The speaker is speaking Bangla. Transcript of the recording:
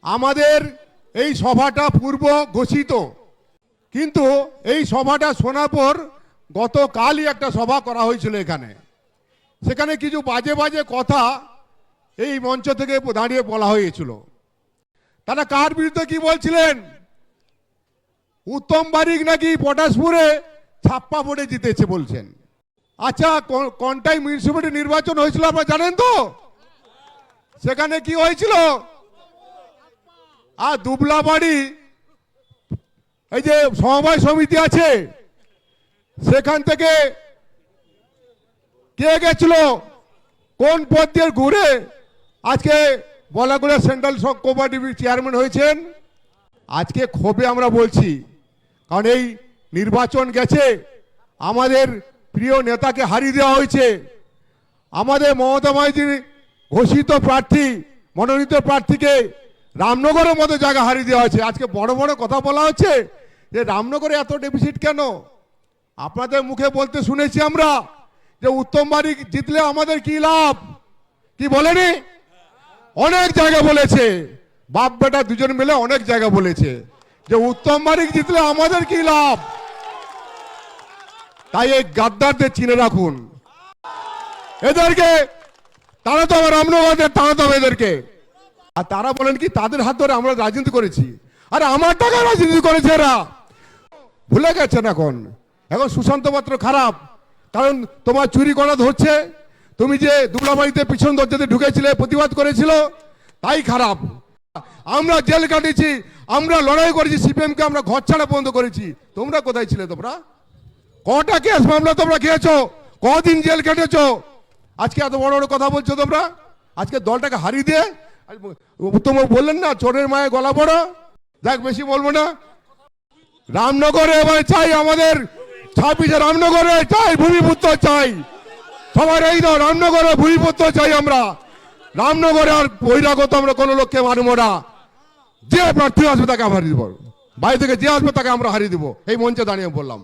আমাদের এই সভাটা পূর্ব ঘোষিত, কিন্তু এই সভাটা শোনার পর গতকালই একটা সভা করা হয়েছিল এখানে। সেখানে কিছু বাজে বাজে কথা এই মঞ্চ থেকে দাঁড়িয়ে বলা হয়েছিল। তারা কার বিরুদ্ধে কি বলছিলেন? উত্তম বারিক নাকি পটাশপুরে ছাপ্পা ভোটে জিতেছে বলছেন। আচ্ছা, কোনটাই মিউনিসিপ্যালিটি নির্বাচন হয়েছিল আপনারা জানেন তো? সেখানে কি হয়েছিল? আর দুবলাবাড়ি এই যে সমবায় সমিতি আছে সেখান থেকে কে গেছিল, কোন পদ দিয়ে ঘুরে আজকে বলাগুলা সেন্ট্রাল কোঅপারেটিভ চেয়ারম্যান হয়েছেন। আজকে ক্ষোভে আমরা বলছি, কারণ এই নির্বাচন গেছে, আমাদের প্রিয় নেতাকে হারিয়ে দেওয়া হয়েছে। আমাদের মমতা ব্যানার্জির ঘোষিত প্রার্থী, মনোনীত প্রার্থীকে রামনগরের মতো জায়গা হারিয়ে দেওয়া হয়েছে। আজকে বড় বড় কথা বলা হচ্ছে যে রামনগরে এত ডেফিসিট কেন? আপনাদের মুখে বলতে শুনেছি আমরা যে উত্তম বারিক জিতলে আমাদের কি লাভ, কি বলেনি? অনেক জায়গা বলেছে, বাপ বেটা দুজন মিলে অনেক জায়গা বলেছে যে উত্তম বারিক জিতলে আমাদের কি লাভ। তাই এই গাদ্দারদের চিনে রাখুন, এদেরকে তারা তো আমার রামনগরের, তারা তো এদেরকে। আর তারা বলেন কি তাদের হাত ধরে আমরা রাজনীতি করেছি। আরে আমার টাকা রাজনীতি করেছে এরা, ভুলে গেছেন এখন। এখন সুশান্ত পাত্র খারাপ, কারণ তোমার চুরি করা ধরছে। তুমি যে দুবলাবাড়িতে পিছন দরজাতে ঢুকেছিলে, প্রতিবাদ করেছিল, তাই খারাপ। আমরা জেল কাটিয়েছি, আমরা লড়াই করেছি, সিপিএম কে আমরা ঘর ছাড়া বন্ধ করেছি। তোমরা কোথায় ছিলে? তোমরা কটা কেস মামলা তোমরা খেয়েছো, কদিন জেল কেটেছো, আজকে এত বড় বড় কথা বলছো তোমরা। আজকে দলটাকে হারিয়ে দিয়ে তোমরা বললেন না চোরের মায়ে গলা বড়। দেখ, বেশি বলবো না। রামনগরে এবার চাই, আমাদের 26 রামনগরে চাই ভূমিপুত্র চাই। সবার এই দাও, রামনগরে ভূমিপুত্র চাই আমরা। রামনগরে আর বহিরাগত আমরা কোনো লোককে মানবো না। যে প্রার্থী আসবে তাকে হারিয়ে দেবো, বাইরে থেকে যে আসবে তাকে আমরা হারিয়ে দেবো। এই মঞ্চে দাঁড়িয়ে বললাম।